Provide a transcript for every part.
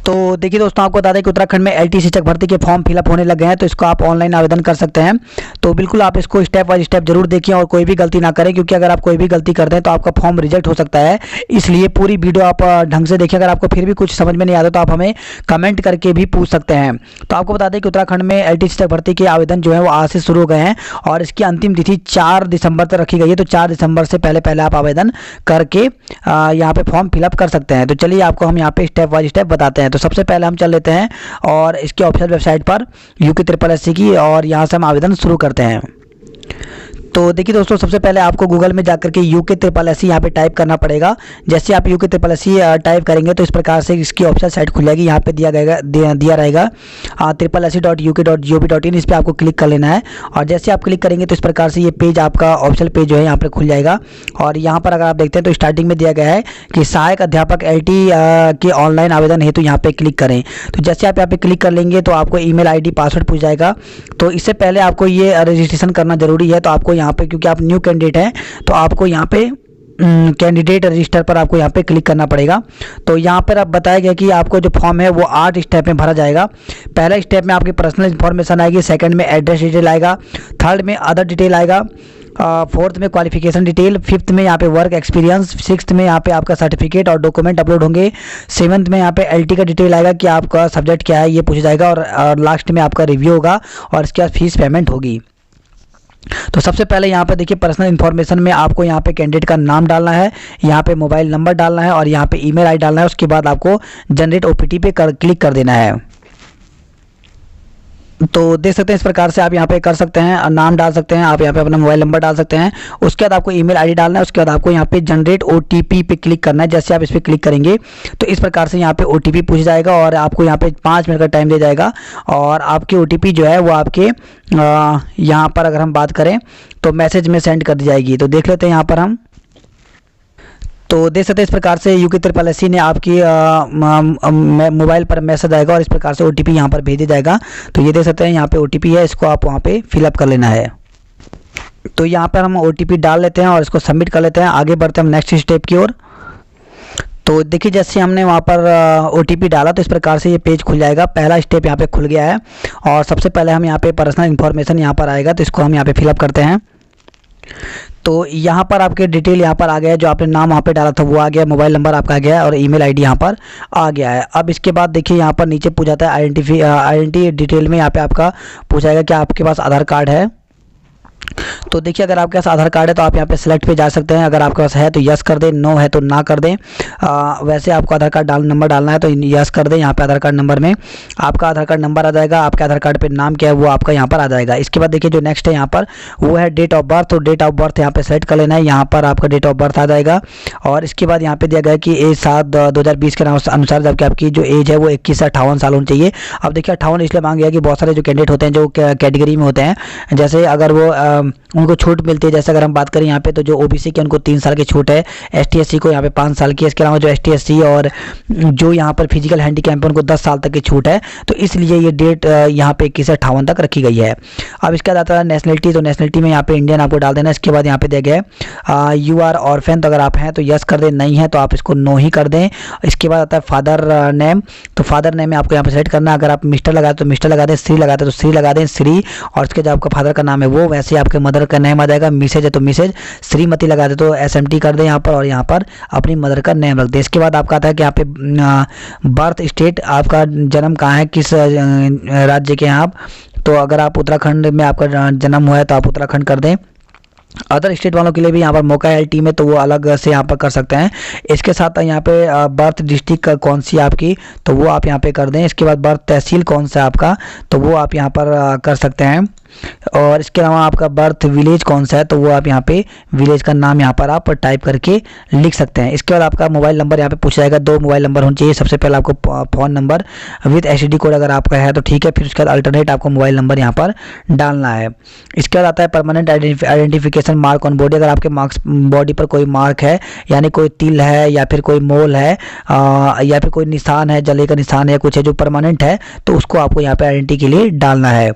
तो देखिए दोस्तों, आपको बता दें कि उत्तराखंड में एलटी शिक्षक भर्ती के फॉर्म फिलअप होने लग गए हैं, तो इसको आप ऑनलाइन आवेदन कर सकते हैं। तो बिल्कुल आप इसको स्टेप बाय स्टेप जरूर देखिए और कोई भी गलती ना करें, क्योंकि अगर आप कोई भी गलती कर दें तो आपका फॉर्म रिजेक्ट हो सकता है। इसलिए पूरी वीडियो आप ढंग से देखिए। अगर आपको फिर भी कुछ समझ में नहीं आता तो आप हमें कमेंट करके भी पूछ सकते हैं। तो आपको बता दें कि उत्तराखंड में एलटी शिक्षक भर्ती के आवेदन जो है वो आज से शुरू हो गए हैं और इसकी अंतिम तिथि 4 दिसंबर तक रखी गई है। तो 4 दिसंबर से पहले आप आवेदन करके यहाँ पे फॉर्म फिलअप कर सकते हैं। तो चलिए आपको हम यहाँ पे स्टेप बाय स्टेप बताते हैं। तो सबसे पहले हम चल लेते हैं और इसके ऑफिशियल वेबसाइट पर UKSSC की, और यहाँ से हम आवेदन शुरू करते हैं। तो देखिए दोस्तों, सबसे पहले आपको गूगल में जाकर के UKSSC यहाँ पे टाइप करना पड़ेगा। जैसे आप UKSSC टाइप करेंगे तो इस प्रकार से इसकी ऑफिशियल साइट खुल जाएगी। यहाँ पे दिया रहेगा SSC.uk.gov.in। इस पर आपको क्लिक कर लेना है और जैसे आप क्लिक करेंगे तो इस प्रकार से ये पेज, आपका ऑफिशियल पेज जो है यहाँ पर खुल जाएगा। और यहाँ पर अगर आप देखते हैं तो स्टार्टिंग में दिया गया है कि सहायक अध्यापक LT के ऑनलाइन आवेदन हेतु यहाँ पे क्लिक करें। तो जैसे आप यहाँ पे क्लिक कर लेंगे तो आपको ईमेल ID पासवर्ड पूछ जाएगा। तो इससे पहले आपको ये रजिस्ट्रेशन करना जरूरी है। तो आपको यहाँ पे, क्योंकि आप न्यू कैंडिडेट हैं, तो आपको यहाँ पे कैंडिडेट रजिस्टर पर आपको यहाँ पे क्लिक करना पड़ेगा। तो यहाँ पर आप बताया गया कि आपको जो फॉर्म है वो 8 स्टेप में भरा जाएगा। पहला स्टेप में आपकी पर्सनल इन्फॉर्मेशन आएगी, सेकंड में एड्रेस डिटेल आएगा, थर्ड में अदर डिटेल आएगा, फोर्थ में क्वालिफिकेशन डिटेल, फिफ्थ में यहाँ पे वर्क एक्सपीरियंस, सिक्स्थ में यहाँ पे आपका सर्टिफिकेट और डॉक्यूमेंट अपलोड होंगे, सेवंथ में यहाँ पे LT का डिटेल आएगा कि आपका सब्जेक्ट क्या है ये पूछा जाएगा, और लास्ट में आपका रिव्यू होगा और इसके बाद फीस पेमेंट होगी। तो सबसे पहले यहाँ पे देखिए, पर्सनल इन्फॉर्मेशन में आपको यहाँ पे कैंडिडेट का नाम डालना है, यहाँ पे मोबाइल नंबर डालना है और यहाँ पे ईमेल ID डालना है। उसके बाद आपको जनरेट OPT पे क्लिक कर देना है। तो देख सकते हैं इस प्रकार से आप यहाँ पे कर सकते हैं, नाम डाल सकते हैं, आप यहाँ पे अपना मोबाइल नंबर डाल सकते हैं। उसके बाद आपको ईमेल ID डालना है। उसके बाद आपको यहाँ पे जनरेट OTP पे क्लिक करना है। जैसे आप इस पर क्लिक करेंगे तो इस प्रकार से यहाँ पे OTP पूछ जाएगा और आपको यहाँ पे 5 मिनट का टाइम दे जाएगा और आपकी OTP जो है वो आपके यहाँ पर अगर हम बात करें तो मैसेज में सेंड कर दी जाएगी। तो देख लेते हैं यहाँ पर हम। तो देख सकते हैं इस प्रकार से UKSSC ने आपकी मोबाइल पर मैसेज आएगा और इस प्रकार से OTP यहाँ पर भेज दिया जाएगा। तो ये देख सकते हैं यहाँ पे OTP है, इसको आप वहाँ पे फिलअप कर लेना है। तो यहाँ पर हम OTP डाल लेते हैं और इसको सबमिट कर लेते हैं। आगे बढ़ते हैं हम नेक्स्ट स्टेप की ओर। तो देखिए, जैसे हमने वहाँ पर OTP डाला तो इस प्रकार से ये पेज खुल जाएगा। पहला स्टेप यहाँ पे खुल गया है और सबसे पहले हम यहाँ पे पर्सनल इन्फॉर्मेशन यहाँ पर आएगा, तो इसको हम यहाँ पे फिलअप करते हैं। तो यहाँ पर आपके डिटेल यहाँ पर आ गया है, जो आपने नाम वहाँ पे डाला था वो आ गया, मोबाइल नंबर आपका आ गया और ईमेल ID यहाँ पर आ गया है। अब इसके बाद देखिए यहाँ पर नीचे पूछा जाता है आइडेंटिटी डिटेल में यहाँ पे आपका पूछाएगा कि आपके पास आधार कार्ड है। तो देखिए, अगर आपके पास आधार कार्ड है तो आप यहाँ पे सिलेक्ट पे जा सकते हैं। अगर आपके पास है तो यस कर दें, नो है तो ना कर दें। वैसे आपको आधार कार्ड नंबर डालना है तो यस कर दें। यहाँ पे आधार कार्ड नंबर में आपका आधार कार्ड नंबर आ जाएगा, आपके आधार कार्ड पे नाम क्या है वो आपका यहाँ पर आ जाएगा। इसके बाद देखिए जो नेक्स्ट है यहाँ पर वो है डेट ऑफ बर्थ। तो डेट ऑफ बर्थ यहाँ पे सेलेक्ट कर लेना है। यहाँ पर आपका डेट ऑफ बर्थ आ जाएगा और इसके बाद यहाँ पे दिया गया है कि एज 7/2020 के अनुसार जबकि आपकी जो एज है वो 21 से 58 साल होनी चाहिए। अब देखिए 58 इसलिए मांग गया कि बहुत सारे जो कैंडिडेट होते हैं जो कैटेगरी में होते हैं, जैसे अगर वो उनको छूट मिलती है। जैसे अगर हम बात करें यहाँ पे तो जो OBC के उनको 3 साल की छूट है, ST SC को यहाँ पे 5 साल की है। इसके अलावा जो ST SC और जो यहाँ पर फिजिकल हैंडीकैप है उनको 10 साल तक की छूट है। तो इसलिए ये डेट यहाँ पे 21 से 58 तक रखी गई है। अब इसके बाद आता है नेशनलिटी। तो नेशनलिटी में यहाँ पे इंडियन आपको डाल देना है। इसके बाद यहाँ पे दिया गया है यू आर ऑर्फन। तो अगर आप हैं तो यस कर दें, नहीं है तो आप इसको नो ही कर दें। इसके बाद आता है फादर नेम। तो फादर नेम में आपको यहाँ पे सेलेक्ट करना है। अगर आप मिस्टर लगाते तो मिस्टर लगा दें, श्री लगाते तो श्री लगा दें, श्री। और इसके जो आपका फादर का नाम है वो, वैसे आपके मदर का नेम आ जाएगा। मिसेज है तो मिसेज, श्रीमती लगा दे तो SMT कर दें यहाँ पर और यहाँ पर अपनी मदर का नेम रख दें। इसके बाद आपका आता है कि यहाँ पे बर्थ स्टेट, आपका जन्म कहाँ है, किस राज्य के हैं आप। तो अगर आप उत्तराखंड में आपका जन्म हुआ है तो आप उत्तराखंड कर दें। अदर स्टेट वालों के लिए भी यहाँ पर मौका है LT में, तो वो अलग से यहाँ पर कर सकते हैं। इसके साथ यहाँ पे बर्थ डिस्ट्रिक्ट कौन सी आपकी, तो वो आप यहाँ पे कर दें। इसके बाद बर्थ तहसील कौन सा आपका, तो वो आप यहाँ पर कर सकते हैं। और इसके अलावा आपका बर्थ विलेज कौन सा है, तो वो आप यहाँ पे विलेज का नाम यहाँ पर आप टाइप करके लिख सकते हैं। इसके बाद आपका मोबाइल नंबर यहाँ पे पूछा जाएगा। 2 मोबाइल नंबर होने चाहिए। सबसे पहले आपको phone number with STD code अगर आपका है तो ठीक है। फिर उसके बाद अल्टरनेट आपको मोबाइल नंबर यहाँ पर डालना है। इसके बाद आता है permanent identification mark on body. अगर आपके मार्क्स बॉडी पर कोई मार्क है, यानी कोई तिल है या फिर कोई मोल है या फिर कोई निशान है, जले का निशान है, कुछ है जो परमानेंट है, तो उसको आपको यहाँ पे आइडेंटिटी के लिए डालना है।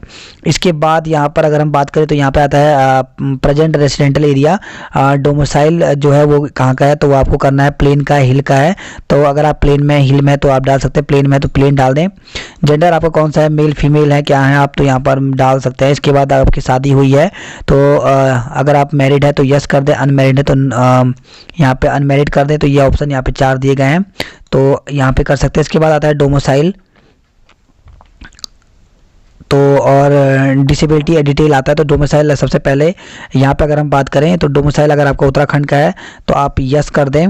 इसके बाद बाद यहाँ पर अगर हम बात करें तो यहाँ पे आता है प्रेजेंट रेसिडेंटल एरिया, डोमिसाइल जो है वो कहाँ का है, तो वो आपको करना है प्लेन का है, हिल का है। तो अगर आप प्लेन में हिल में तो आप डाल सकते हैं, प्लेन में तो प्लेन डाल दें। जेंडर आपका कौन सा है, मेल फीमेल है क्या है, आप तो यहाँ पर डाल सकते हैं। इसके बाद आपकी शादी हुई है तो अगर आप मैरिड है तो यस कर दें, अनमैरिड है तो यहाँ पे अनमैरिड कर दें। तो ये ऑप्शन यहाँ पे 4 दिए गए हैं, तो यहाँ पे कर सकते हैं। इसके बाद आता है डोमिसाइल, तो और डिसेबिलिटी डिटेल आता है। तो डोमिसाइल सबसे पहले यहाँ पे अगर हम बात करें तो डोमिसाइल अगर आपका उत्तराखंड का है तो आप यस कर दें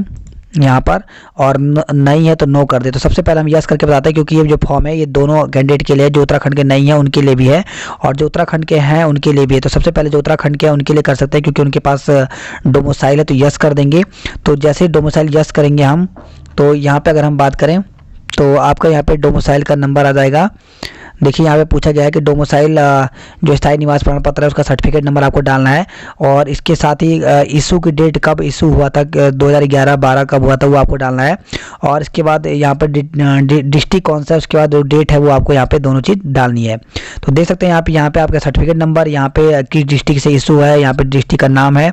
यहाँ पर, और नहीं है तो नो कर दे। तो सबसे पहले हम यस करके बताते हैं, क्योंकि ये जो फॉर्म है ये दोनों कैंडिडेट के लिए, जो उत्तराखंड के नहीं है उनके लिए भी है और जो उत्तराखंड के हैं उनके लिए भी है। तो सबसे पहले जो उत्तराखंड के हैं उनके लिए कर सकते हैं, क्योंकि उनके पास डोमिसाइल है, तो यस कर देंगे। तो जैसे ही डोमिसाइल यस करेंगे हम, तो यहाँ पे अगर हम बात करें तो आपका यहाँ पे डोमिसाइल का नंबर आ जाएगा। देखिए यहाँ पे पूछा गया है कि डोमिसाइल जो स्थायी निवास प्रमाण पत्र है उसका सर्टिफिकेट नंबर आपको डालना है, और इसके साथ ही इशू की डेट कब इशू हुआ था, 2011-12 कब हुआ था वो आपको डालना है। और इसके बाद यहाँ पर डिस्ट्रिक्ट कौन सा है, उसके बाद जो डेट है वो आपको यहाँ पे दोनों चीज़ डालनी है। तो देख सकते हैं यहाँ पे आपका सर्टिफिकेट नंबर, यहाँ पे किस डिस्ट्रिक्ट से इशू है, यहाँ पे डिस्ट्रिक्ट का नाम है,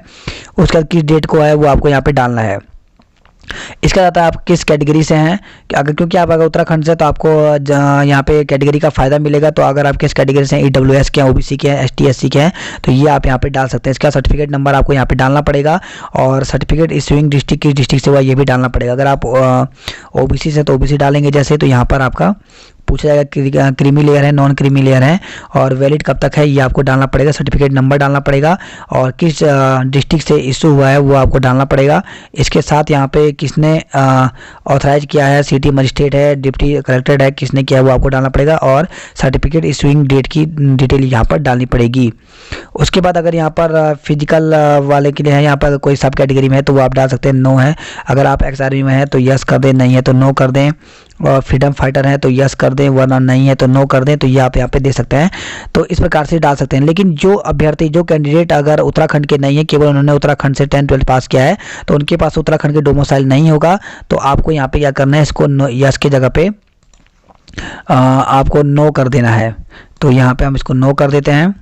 उसके बाद किस डेट को है वो आपको यहाँ पे डालना है। इसका आता है आप किस कैटेगरी से हैं, अगर क्योंकि आप अगर उत्तराखंड से तो आपको यहाँ पे कैटेगरी का फ़ायदा मिलेगा। तो अगर आप किस कैटेगरी से हैं, EWS के हैं, OBC के हैं, ST SC के हैं, तो ये आप यहाँ पे डाल सकते हैं। इसका सर्टिफिकेट नंबर आपको यहाँ पे डालना पड़ेगा, और सर्टिफिकेट इशूइंग डिस्ट्रिक्ट किस डिस्ट्रिक्ट से हुआ ये भी डालना पड़ेगा। अगर आप OBC से तो OBC डालेंगे जैसे, तो यहाँ पर आपका पूछा जाएगा क्रीमी लेयर है, नॉन क्रीमी लेयर है, और वैलिड कब तक है ये आपको डालना पड़ेगा। सर्टिफिकेट नंबर डालना पड़ेगा, और किस डिस्ट्रिक्ट से इशू हुआ है वो आपको डालना पड़ेगा। इसके साथ यहाँ पे किसने ऑथराइज किया है, सिटी मजिस्ट्रेट है, डिप्टी कलेक्टर है, किसने किया है वो आपको डालना पड़ेगा, और सर्टिफिकेट इशूइंग डेट की डिटेल यहाँ पर डालनी पड़ेगी। उसके बाद अगर यहाँ पर फिजिकल वाले के लिए है, यहाँ पर कोई सब कैटेगरी में है तो वो आप डाल सकते हैं नो है। अगर आप XRV में है तो यस कर दें, नहीं है तो नो कर दें, और फ्रीडम फाइटर है तो यस कर दें, वरना नहीं है तो नो कर दें। तो ये आप यहाँ पे दे सकते हैं, तो इस प्रकार से डाल सकते हैं। लेकिन जो अभ्यर्थी, जो कैंडिडेट अगर उत्तराखंड के नहीं है, केवल उन्होंने उत्तराखंड से 10-12 पास किया है, तो उनके पास उत्तराखंड के डोमिसाइल नहीं होगा, तो आपको यहाँ पे क्या करना है, इसको यस के जगह पे आपको नो कर देना है। तो यहाँ पे हम इसको नो कर देते हैं,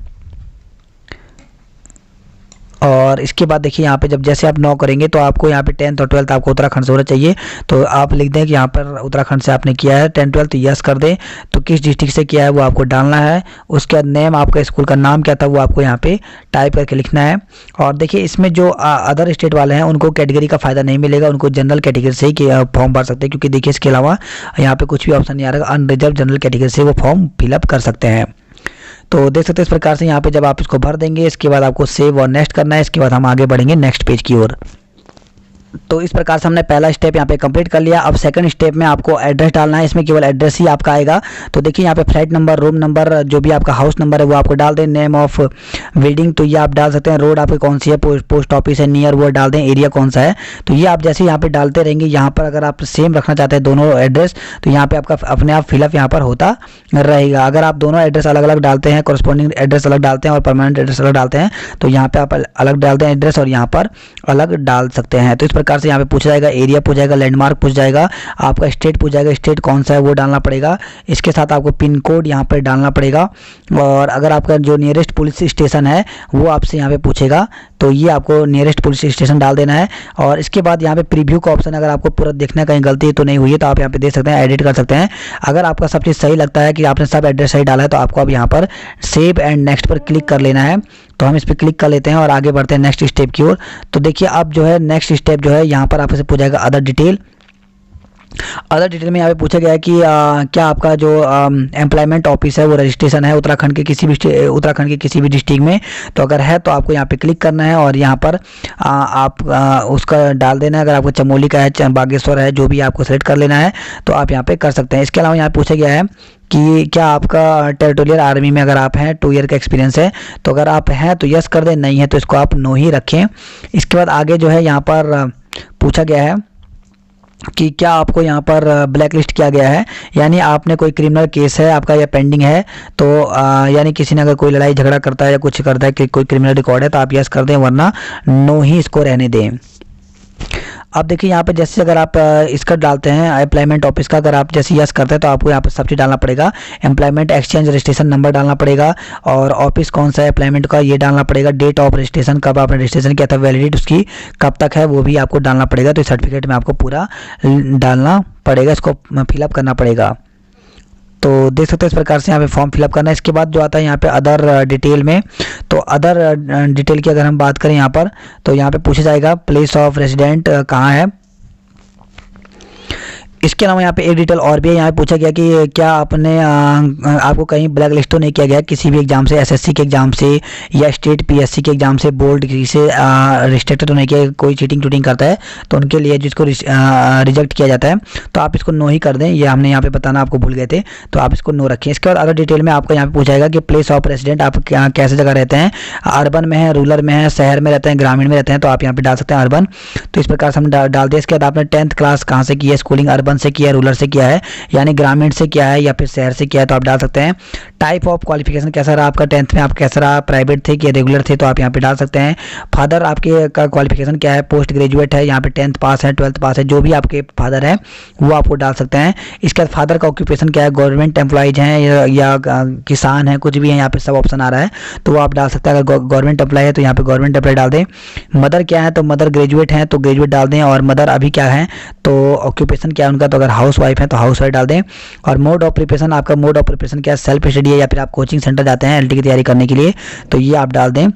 और इसके बाद देखिए यहाँ पे जब जैसे आप नो करेंगे तो आपको यहाँ पे 10th और 12th आपको उत्तराखंड से होना चाहिए। तो आप लिख दें कि यहाँ पर उत्तराखंड से आपने किया है 10-12 तो यस कर दें। तो किस डिस्ट्रिक्ट से किया है वो आपको डालना है। उसके बाद नेम, आपका स्कूल का नाम क्या था वो आपको यहाँ पे टाइप करके लिखना है। और देखिए इसमें जो अदर स्टेट वाले हैं उनको कैटेगरी का फ़ायदा नहीं मिलेगा, उनको जनरल कैटेगरी से ही फॉर्म भर सकते हैं, क्योंकि देखिए इसके अलावा यहाँ पे कुछ भी ऑप्शन नहीं आ रहा। अनरिजर्व जनरल कैटेगरी से वो फॉर्म फिलअप कर सकते हैं। तो देख सकते हैं इस प्रकार से यहाँ पे जब आप इसको भर देंगे, इसके बाद आपको सेव और नेक्स्ट करना है। इसके बाद हम आगे बढ़ेंगे नेक्स्ट पेज की ओर। तो इस प्रकार से हमने पहला स्टेप यहाँ पे कंप्लीट कर लिया। अब सेकंड स्टेप में आपको एड्रेस डालना है। इसमें केवल एड्रेस ही आपका आएगा। तो देखिए यहाँ पे फ्लैट नंबर, रूम नंबर, जो भी आपका हाउस नंबर है वो आपको डाल दें। नेम ऑफ बिल्डिंग तो ये आप डाल सकते हैं। रोड आपकी कौन सी है, पोस्ट ऑफिस है नियर, वो डाल दें। एरिया कौन सा है, तो ये आप जैसे यहाँ पे डालते रहेंगे। यहाँ पर अगर आप सेम रखना चाहते हैं दोनों एड्रेस, तो यहाँ पे आपका अपने आप फिलअप यहाँ पर होता रहेगा। अगर आप दोनों एड्रेस अलग अलग डालते हैं, कॉरस्पॉन्डिंग एड्रेस अलग डालते हैं और परमानेंट एड्रेस अलग डालते हैं, तो यहाँ पे आप अलग डालते हैं एड्रेस और यहाँ पर अलग डाल सकते हैं। तो इस प्रकार से यहाँ पे पूछा जाएगा, एरिया पूछ जाएगा, लैंडमार्क पूछ जाएगा, आपका स्टेट पूछ जाएगा, स्टेट कौन सा है वो डालना पड़ेगा। इसके साथ आपको पिन कोड यहाँ पर डालना पड़ेगा। और अगर आपका जो नियरेस्ट पुलिस स्टेशन है वो आपसे यहाँ पे पूछेगा, तो ये आपको नियरेस्ट पुलिस स्टेशन डाल देना है। और इसके बाद यहाँ पे प्रीव्यू का ऑप्शन, अगर आपको पूरा देखना है कहीं गलती तो नहीं हुई है तो आप यहाँ पे देख सकते हैं, एडिट कर सकते हैं। अगर आपका सब चीज़ सही लगता है कि आपने सब एड्रेस सही डाला है, तो आपको अब यहाँ पर सेव एंड नेक्स्ट पर क्लिक कर लेना है। तो हम इस पर क्लिक कर लेते हैं और आगे बढ़ते हैं नेक्स्ट स्टेप की ओर। तो देखिए अब जो है नेक्स्ट स्टेप जो है यहाँ पर आपसे पूछेगा अदर डिटेल। अदर डिटेल में यहाँ पे पूछा गया है कि क्या आपका जो एम्प्लॉयमेंट ऑफिस है वो रजिस्ट्रेशन है उत्तराखंड के किसी भी डिस्ट्रिक्ट में। तो अगर है तो आपको यहाँ पे क्लिक करना है और यहाँ पर आप उसका डाल देना है। अगर आपको चमोली का है, बागेश्वर है, जो भी आपको सेलेक्ट कर लेना है तो आप यहाँ पे कर सकते हैं। इसके अलावा यहाँ पूछा गया है कि क्या आपका टेरिटोरियल आर्मी में अगर आप हैं 2 ईयर का एक्सपीरियंस है, तो अगर आप हैं तो यस कर दें, नहीं है तो इसको आप नो ही रखें। इसके बाद आगे जो है यहाँ पर पूछा गया है कि क्या आपको यहाँ पर ब्लैक लिस्ट किया गया है, यानी आपने कोई क्रिमिनल केस है आपका या पेंडिंग है, तो यानी किसी ने अगर कोई लड़ाई झगड़ा करता है या कुछ करता है कि कोई क्रिमिनल रिकॉर्ड है, तो आप यस कर दें, वरना नो ही इसको रहने दें। अब देखिए यहाँ पे जैसे अगर आप इसका डालते हैं एम्प्लॉयमेंट ऑफिस का, अगर आप जैसे यस करते हैं तो आपको यहाँ पे सब चीज़ डालना पड़ेगा। एम्प्लॉयमेंट एक्सचेंज रजिस्ट्रेशन नंबर डालना पड़ेगा, और ऑफिस कौन सा है एम्प्लॉयमेंट का ये डालना पड़ेगा। डेट ऑफ रजिस्ट्रेशन, कब आपने रजिस्ट्रेशन किया था, वैलिडिटी उसकी कब तक है वो भी आपको डालना पड़ेगा। तो सर्टिफिकेट में आपको पूरा डालना पड़ेगा, इसको फिलअप करना पड़ेगा। तो देख सकते हैं इस प्रकार से यहाँ पे फॉर्म फिलअप करना है। इसके बाद जो आता है यहाँ पे अदर डिटेल में, तो अदर डिटेल की अगर हम बात करें यहाँ पर, तो यहाँ पे पूछा जाएगा प्लेस ऑफ रेजिडेंट कहाँ है। इसके अलावा यहाँ पे एक डिटेल और भी है, यहाँ पे पूछा गया कि क्या आपने आपको कहीं ब्लैक लिस्ट तो नहीं किया गया किसी भी एग्जाम से, एसएससी के एग्जाम से या स्टेट पीएससी के एग्जाम से, बोर्ड किसी से रिस्ट्रिक्टेड तो नहीं किया, कोई चीटिंग करता है तो उनके लिए जिसको रिजेक्ट किया जाता है तो आप इसको नो ही कर दें। ये हमने यहाँ पे बताना आपको भूल गए थे, तो आप इसको नो रखें। इसके बाद अदर डिटेल में आपको यहाँ पे पूछा जाएगा कि प्लेस ऑफ रेसिडेंट, आप कैसे जगह रहते हैं, अर्बन में है, रूरल में है, शहर में रहते हैं, ग्रामीण में रहते हैं, तो आप यहाँ पे डाल सकते हैं अर्बन। तो इस प्रकार से हम डाल दें। इसके बाद आपने 10th क्लास कहाँ से की है, स्कूलिंग अर्बन से किया है, रूरल से किया है, यानी ग्रामीण से किया है या फिर शहर से किया है, तो आप डाल सकते हैं। टाइप ऑफ क्वालिफिकेशन कैसा रहा आपका 10th में, आप कैसा रहा, प्राइवेट थे कि रेगुलर थे, तो आप यहाँ पे डाल सकते हैं। फादर आपके का क्वालिफिकेशन क्या है, पोस्ट ग्रेजुएट है, यहाँ पे 10th पास है, 12th पास है, जो भी आपके फादर है वो आपको डाल सकते हैं। इसके बाद फादर का ऑक्यूपेशन क्या है, गवर्नमेंट एम्प्लॉइज हैं या किसान है, कुछ भी है, यहाँ पे सब ऑप्शन आ रहा है तो वो आप डाल सकते हैं। अगर गवर्नमेंट एम्प्लॉय है तो यहाँ पे गवर्नमेंट एम्प्लॉय डाल दें। मदर क्या है, तो मदर ग्रेजुएट हैं तो ग्रेजुएट डाल दें, और मदर अभी क्या है तो ऑक्यूपेशन क्या है उनका, तो अगर हाउस वाइफ है तो हाउस वाइफ डाल दें। और मोड ऑफ प्रिपरेशन, आपका मोड ऑफ प्रिपरेशन क्या है, सेल्फ स्टडी है या फिर आप कोचिंग सेंटर जाते हैं एलटी की तैयारी करने के लिए, तो ये आप डाल दें।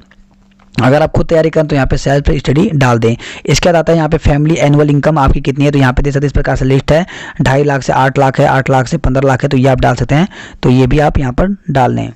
अगर आप खुद तैयारी करें तो यहाँ पे सेल्फ स्टडी डाल दें। इसके बाद आता है यहाँ पे फैमिली एनुअल इनकम आपकी कितनी है, तो यहाँ पे देख सकते हैं इस प्रकार से लिस्ट है, 2.5 लाख से 8 लाख है, 8 लाख से 15 लाख है, तो ये आप डाल सकते हैं, तो ये भी आप यहाँ पर डाल दें।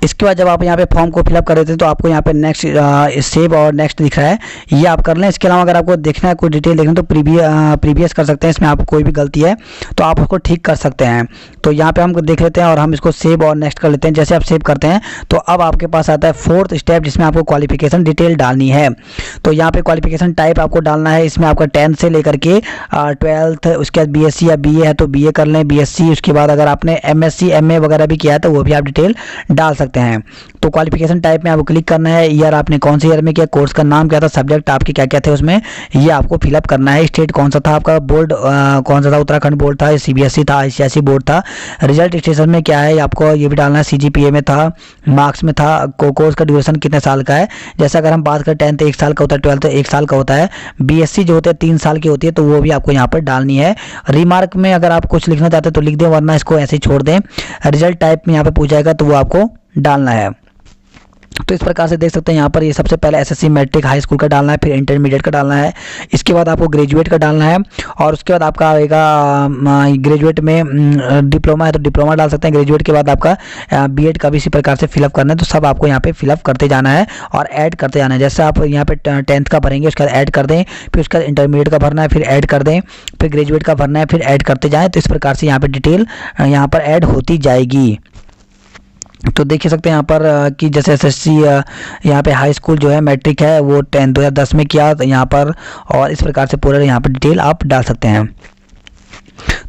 इसके बाद जब आप यहाँ पे फॉर्म को फिलअप कर देते हैं तो आपको यहाँ पे नेक्स्ट सेव और नेक्स्ट दिख रहा है, ये आप कर लें। इसके अलावा अगर आपको देखना है कोई डिटेल देखना तो प्रीवियस कर सकते हैं, इसमें आपको कोई भी गलती है तो आप उसको ठीक कर सकते हैं। तो यहाँ पे हम देख लेते हैं और हम इसको सेव और नेक्स्ट कर लेते हैं। जैसे आप सेव करते हैं तो अब आपके पास आता है 4th स्टेप, जिसमें आपको क्वालिफिकेशन डिटेल डालनी है। तो यहाँ पे क्वालिफिकेशन टाइप आपको डालना है, इसमें आपका 10th से लेकर के 12th, उसके बाद बीएससी या बीए है तो बीए कर लें, बीएससी। उसके बाद अगर आपने एमएससी एमए वगैरह भी किया है तो वो भी आप डिटेल डाल सकते हैं। तो क्वालिफिकेशन टाइप में आपको क्लिक करना है, ईयर आपने कौन से ईयर में किया, कोर्स का नाम क्या था, सब्जेक्ट आपके क्या क्या थे उसमें, ये आपको फिलअप करना है। स्टेट कौन सा था आपका, बोर्ड कौन सा था, उत्तराखंड बोर्ड था, सीबीएसई था, आईसीआईसी बोर्ड था, रिजल्ट स्टेशन में क्या है आपको ये भी डालना है, सीजीपीए में था, मार्क्स में था, कोर्स का ड्यूरेशन कितने साल का है। जैसे अगर हम बात करें 10th 1 साल का होता है, 12th 1 साल का होता है, बीएससी जो होते हैं 3 साल की होती है, तो वो भी आपको यहाँ पर डालनी है। रिमार्क में अगर आप कुछ लिखना चाहते हैं तो लिख दें, वरना इसको ऐसे ही छोड़ दें। रिजल्ट टाइप में यहाँ पे पूछाएगा तो वो आपको डालना है। तो इस प्रकार से देख सकते हैं यहाँ पर ये सबसे पहले एसएससी मैट्रिक हाई स्कूल का डालना है, फिर इंटरमीडिएट का डालना है, इसके बाद आपको ग्रेजुएट का डालना है, और उसके बाद आपका आएगा ग्रेजुएट में डिप्लोमा है तो डिप्लोमा डाल सकते हैं। ग्रेजुएट के बाद आपका बीएड का भी इसी प्रकार से फिलअप करना है। तो सब आपको यहाँ पे फिलअप करते जाना है और ऐड करते जाना है। जैसे आप यहाँ पे 10th का भरेंगे उसके बाद ऐड कर दें, फिर उसके बाद इंटरमीडिएट का भरना है, फिर ऐड कर दें, फिर ग्रेजुएट का भरना है, फिर ऐड करते जाएँ। तो इस प्रकार से यहाँ पर डिटेल यहाँ पर ऐड होती जाएगी। तो देख सकते हैं यहाँ पर कि जैसे एसएससी यहाँ पे हाई स्कूल जो है मैट्रिक है वो 2010 में किया यहाँ पर, और इस प्रकार से पूरा यहाँ पर डिटेल आप डाल सकते हैं।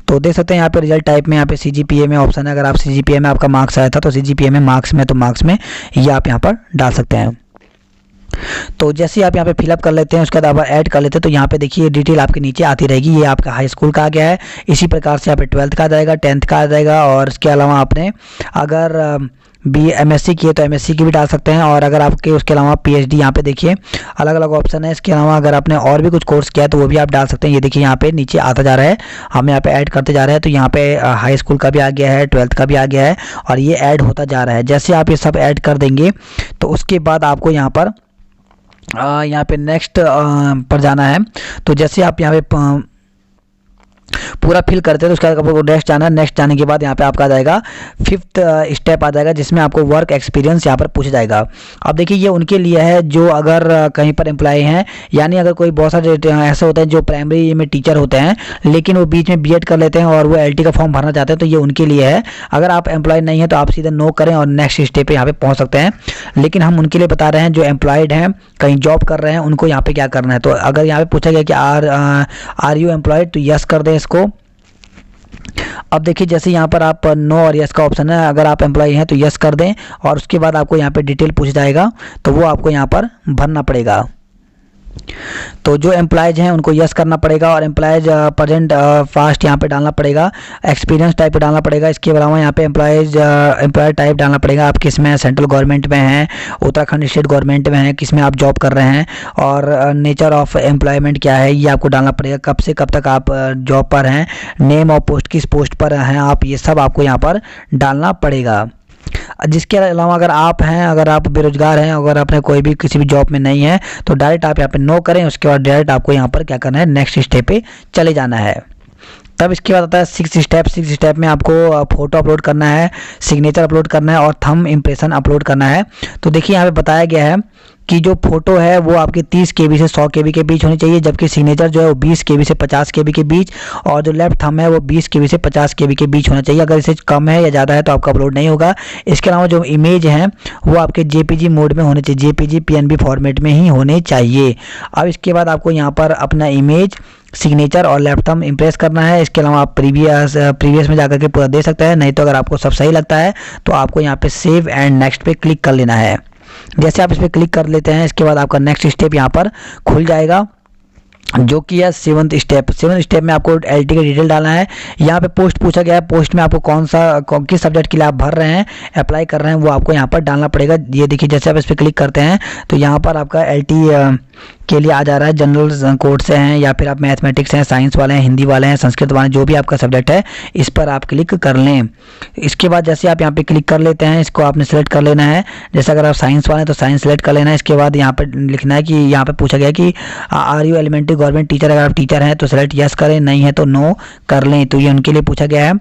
तो देख सकते हैं यहाँ पे रिजल्ट टाइप में यहाँ पे सीजीपीए में ऑप्शन है, अगर आप सीजीपीए में आपका मार्क्स आया था तो सीजीपीए में मार्क्स में तो मार्क्स में ये आप यहाँ पर डाल सकते हैं। तो जैसे आप यहाँ पे फिलअप कर लेते हैं उसके बाद आप ऐड कर लेते हैं तो यहाँ पे देखिए डिटेल आपके नीचे आती रहेगी। ये आपका हाई स्कूल का आ गया है, इसी प्रकार से यहाँ पे 12th का आ जाएगा, 10th का आ जाएगा, और इसके अलावा आपने अगर एमएससी किए तो एमएससी की भी डाल सकते हैं, और अगर आपके उसके अलावा पीएचडी यहाँ पे देखिए अलग अलग ऑप्शन है। इसके अलावा अगर आपने और भी कुछ कोर्स किया है तो वो भी आप डाल सकते हैं। ये देखिए यहाँ पे नीचे आता जा रहा है, हम यहाँ पे ऐड करते जा रहे हैं। तो यहाँ पे हाई स्कूल का भी आ गया है, 12th का भी आ गया है, और ये ऐड होता जा रहा है। जैसे आप ये सब ऐड कर देंगे तो उसके बाद आपको यहाँ पे नेक्स्ट पर जाना है। तो जैसे आप यहाँ पे पूरा फिल करते हैं तो उसके बाद आपको नेक्स्ट जाना है। नेक्स्ट जाने के बाद यहाँ पे आपका आ जाएगा 5th स्टेप आ जाएगा, जिसमें आपको वर्क एक्सपीरियंस यहाँ पर पूछा जाएगा। अब देखिए ये उनके लिए है जो अगर कहीं पर एम्प्लॉय हैं, यानी अगर कोई बहुत सारे ऐसे होते हैं जो प्राइमरी में टीचर होते हैं लेकिन वो बीच में बीएड कर लेते हैं और वो एलटी का फॉर्म भरना चाहते हैं, तो ये उनके लिए है। अगर आप एम्प्लॉय नहीं है तो आप सीधे नो करें और नेक्स्ट स्टेप पे यहाँ पे पहुँच सकते हैं। लेकिन हम उनके लिए बता रहे हैं जो एम्प्लॉयड हैं, कहीं जॉब कर रहे हैं, उनको यहाँ पे क्या करना है। तो अगर यहाँ पे पूछा गया कि आर यू एम्प्लॉयड, तो यस कर दें इसको। अब देखिए जैसे यहाँ पर आप नो और यस का ऑप्शन है, अगर आप एम्प्लॉय हैं तो यस कर दें, और उसके बाद आपको यहाँ पे डिटेल पूछ जाएगा तो वो आपको यहाँ पर भरना पड़ेगा। तो जो एम्प्लॉयज़ हैं उनको यस करना पड़ेगा और एम्प्लॉयज़ प्रेजेंट फास्ट यहाँ पे डालना पड़ेगा, एक्सपीरियंस टाइप पे डालना पड़ेगा। इसके अलावा यहाँ पे एम्प्लॉयर टाइप डालना पड़ेगा, आप किस में, सेंट्रल गवर्नमेंट में हैं, उत्तराखंड स्टेट गवर्नमेंट में हैं, किस में आप जॉब कर रहे हैं, और नेचर ऑफ एम्प्लॉयमेंट क्या है ये आपको डालना पड़ेगा, कब से कब तक आप जॉब पर हैं, नेम और पोस्ट, किस पोस्ट पर हैं आप, ये सब आपको यहाँ पर डालना पड़ेगा। जिसके अलावा अगर आप बेरोजगार हैं, अगर आपने कोई भी किसी भी जॉब में नहीं है, तो डायरेक्ट आप यहाँ पे नो करें। उसके बाद डायरेक्ट आपको यहाँ पर क्या करना है, नेक्स्ट स्टेप पे चले जाना है। तब इसके बाद आता है 6 स्टेप में आपको फोटो अपलोड करना है, सिग्नेचर अपलोड करना है और थंब इम्प्रेशन अपलोड करना है। तो देखिए यहाँ पे बताया गया है कि जो फोटो है वो आपके 30 KB से 100 KB के बीच होनी चाहिए, जबकि सिग्नेचर जो है वो 20 KB से 50 KB के बीच, और जो लेफ्ट थंब है वो 20 KB से 50 KB के बीच होना चाहिए। अगर इससे कम है या ज़्यादा है तो आपका अपलोड नहीं होगा। इसके अलावा जो इमेज है वो आपके JPG मोड में होने चाहिए, JPG PNB फॉर्मेट में ही होने चाहिए। अब इसके बाद आपको यहाँ पर अपना इमेज, सिग्नेचर और लेफ्ट थंब इम्प्रेस करना है। इसके अलावा आप प्रीवियस में जाकर के पूरा दे सकते हैं, नहीं तो अगर आपको सब सही लगता है तो आपको यहाँ पे सेव एंड नेक्स्ट पे क्लिक कर लेना है। जैसे आप इस पर क्लिक कर लेते हैं, इसके बाद आपका नेक्स्ट स्टेप यहाँ पर खुल जाएगा, जो कि है 7th स्टेप में आपको LT का डिटेल डालना है। यहाँ पे पोस्ट पूछा गया है, पोस्ट में आपको किस सब्जेक्ट के लिए आप भर रहे हैं, अप्लाई कर रहे हैं, वो आपको यहाँ पर डालना पड़ेगा। ये देखिए जैसे आप इस पर क्लिक करते हैं तो यहाँ पर आपका LT के लिए आ जा रहा है, जनरल कोड से हैं या फिर आप मैथमेटिक्स हैं, साइंस वाले हैं, हिंदी वाले हैं, संस्कृत वाले हैं, जो भी आपका सब्जेक्ट है इस पर आप क्लिक कर लें। इसके बाद जैसे आप यहाँ पे क्लिक कर लेते हैं, इसको आपने सेलेक्ट कर लेना है। जैसे अगर आप साइंस वाले हैं तो साइंस सेलेक्ट कर लेना है। इसके बाद यहाँ पर लिखना है कि यहाँ पे पूछा गया कि are you elementary government teacher, अगर आप टीचर हैं तो सेलेक्ट यस करें, नहीं है तो नो कर लें। तो ये उनके लिए पूछा गया है।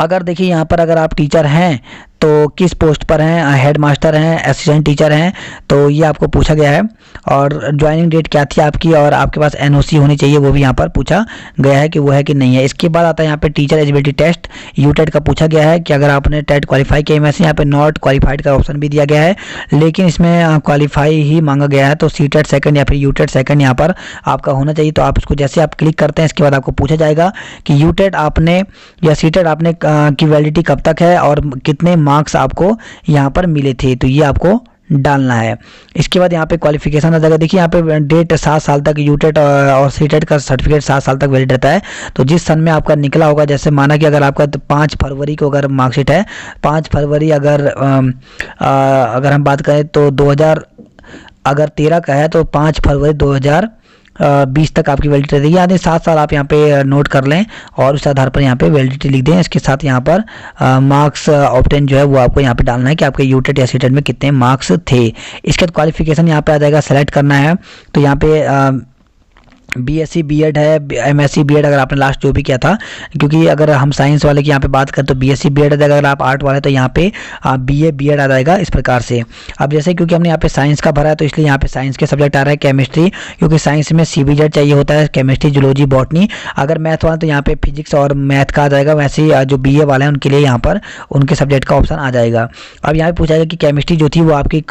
अगर देखिए यहाँ पर अगर आप टीचर हैं तो किस पोस्ट पर हैं, हेड मास्टर हैं, असिस्टेंट टीचर हैं, तो ये आपको पूछा गया है। और ज्वाइनिंग डेट क्या थी आपकी, और आपके पास NOC होनी चाहिए, वो भी यहाँ पर पूछा गया है कि वो है कि नहीं है। इसके बाद आता है यहाँ पे टीचर एलिजिबिलिटी टेस्ट, UTET का पूछा गया है कि अगर आपने टेट क्वालिफाई किया। वैसे यहाँ पे नॉट क्वालिफाइड का ऑप्शन भी दिया गया है, लेकिन इसमें क्वालिफाई ही मांगा गया है, तो CTET सेकंड या फिर UTET सेकंड यहाँ पर आपका होना चाहिए। तो आप इसको जैसे आप क्लिक करते हैं, इसके बाद आपको पूछा जाएगा कि UTET आपने या CTET आपने की वैलिडिटी कब तक है और कितने मार्क्स आपको यहाँ पर मिले थे, तो ये आपको डालना है। इसके बाद यहाँ पे क्वालिफिकेशन आ जाएगा। देखिए यहाँ पे डेट 7 साल तक, UTET और CTET का सर्टिफिकेट 7 साल तक वैलिड रहता है। तो जिस सन में आपका निकला होगा, जैसे माना कि अगर आपका 5 फरवरी को अगर मार्कशीट है, 5 फरवरी अगर हम बात करें तो 2013 का है तो 5 फरवरी 2020 तक आपकी वैलिडिटी रहेगी। यानी 7 साल आप यहाँ पे नोट कर लें और उस आधार पर यहाँ पे वैलिडिटी लिख दें। इसके साथ यहाँ पर मार्क्स ऑब्टेन जो है वो आपको यहाँ पे डालना है कि आपके UTET या CTET में कितने मार्क्स थे। इसके बाद क्वालिफिकेशन यहाँ पे आ जाएगा, सेलेक्ट करना है। तो यहाँ पे BSc B.Ed है, MSc B.Ed अगर आपने लास्ट जो भी किया था, क्योंकि अगर हम साइंस वाले की यहाँ पे बात करें तो BSc B.Ed आ जाएगा। अगर आप आर्ट वाले तो यहाँ पे BA B.Ed आ जाएगा, इस प्रकार से। अब जैसे क्योंकि हमने यहाँ पे साइंस का भरा है तो इसलिए यहाँ पे साइंस के सब्जेक्ट आ रहा है, केमिस्ट्री, क्योंकि साइंस में CBZ चाहिए होता है, केमिस्ट्री, जूलॉजी, बॉटनी। अगर मैथ वाला तो यहाँ पे फिजिक्स और मैथ का आ जाएगा। वैसे ही जो BA वाले हैं उनके लिए यहाँ पर उनके सब्जेक्ट का ऑप्शन आ जाएगा। अब यहाँ पे पूछा जाएगा कि केमिस्ट्री जो थी वो आपकी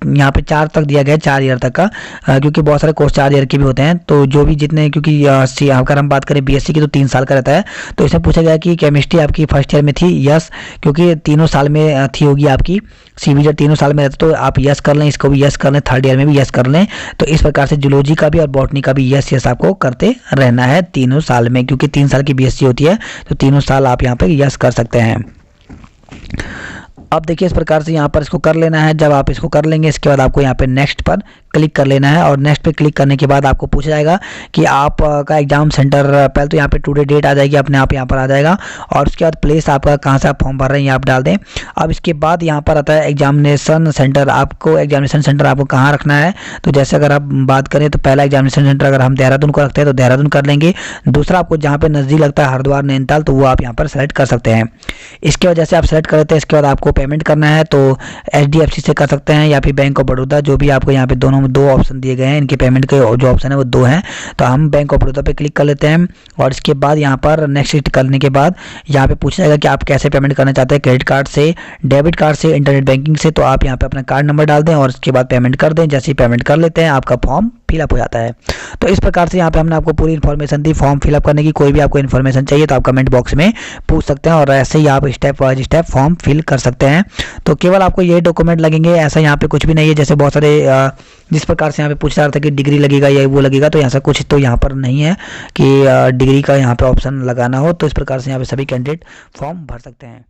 यहाँ पे 4 तक दिया गया है, 4 ईयर तक का, क्योंकि बहुत सारे कोर्स 4 ईयर के भी होते हैं। तो जो भी जितने, क्योंकि अगर हम बात करें BSc की तो 3 साल का रहता है, तो इसमें पूछा गया कि केमिस्ट्री आपकी फर्स्ट ईयर में थी, यस, क्योंकि तीनों साल में थी होगी आपकी, CBZ तीनों साल में रहता, तो आप यस कर लें, इसको भी यस कर लें, 3rd ईयर में भी यस कर लें। तो इस प्रकार से जूलॉजी का भी और बॉटनी का भी यस आपको करते रहना है तीनों साल में, क्योंकि 3 साल की BSc होती है, तो तीनों साल आप यहाँ पर यस कर सकते हैं। अब देखिए इस प्रकार से यहाँ पर इसको कर लेना है। जब आप इसको कर लेंगे, इसके बाद आपको यहाँ पे नेक्स्ट पर क्लिक कर लेना है, और नेक्स्ट पे क्लिक करने के बाद आपको पूछा जाएगा कि आप का एग्जाम सेंटर, पहले तो यहाँ पे टुडे डेट आ जाएगी, अपने आप यहाँ पर आ जाएगा, और उसके बाद प्लेस आपका कहाँ से आप फॉर्म भर रहे हैं ये आप डाल दें। अब इसके बाद यहाँ पर आता है एग्जामिनेशन सेंटर, आपको एग्जामिनेशन सेंटर आपको कहाँ रखना है। तो जैसे अगर आप बात करें तो पहला एग्जामिनेशन सेंटर अगर हम देहरादून को रखते हैं तो देहरादून कर लेंगे। दूसरा आपको जहाँ पे नज़दीक लगता है हरिद्वार, नैनीताल, तो वो आप यहाँ पर सेलेक्ट कर सकते हैं। इसके बाद जैसे आप सेलेक्ट कर लेते हैं, इसके बाद आपको पेमेंट करना है, तो HDFC से कर सकते हैं या फिर बैंक ऑफ बड़ौदा, जो भी आपको यहाँ पे दोनों में 2 ऑप्शन दिए गए हैं, इनके पेमेंट के जो ऑप्शन है वो 2 हैं। तो हम बैंक ऑफ बड़ौदा पे क्लिक कर लेते हैं, और इसके बाद यहाँ पर नेक्स्ट करने के बाद यहाँ पे पूछा जाएगा कि आप कैसे पेमेंट करना चाहते हैं, क्रेडिट कार्ड से, डेबिट कार्ड से, इंटरनेट बैंकिंग से। तो आप यहाँ पे अपना कार्ड नंबर डाल दें और उसके बाद पेमेंट कर दें। जैसे ही पेमेंट कर लेते हैं आपका फॉर्म फिलअप हो जाता है। तो इस प्रकार से यहाँ पे हमने आपको पूरी इन्फॉर्मेशन दी फॉर्म फिलअप करने की। कोई भी आपको इन्फॉर्मेशन चाहिए तो आप कमेंट बॉक्स में पूछ सकते हैं और ऐसे ही आप step by step form fill कर सकते हैं। तो केवल आपको यही डॉक्यूमेंट लगेंगे, ऐसा यहाँ पे कुछ भी नहीं है। जैसे बहुत सारे जिस प्रकार से यहाँ पे पूछ रहा था कि डिग्री लगेगा या वो लगेगा, तो ऐसा कुछ तो यहाँ पर नहीं है कि डिग्री का यहाँ पे ऑप्शन लगाना हो। तो इस प्रकार से यहाँ पे सभी कैंडिडेट फॉर्म भर सकते हैं।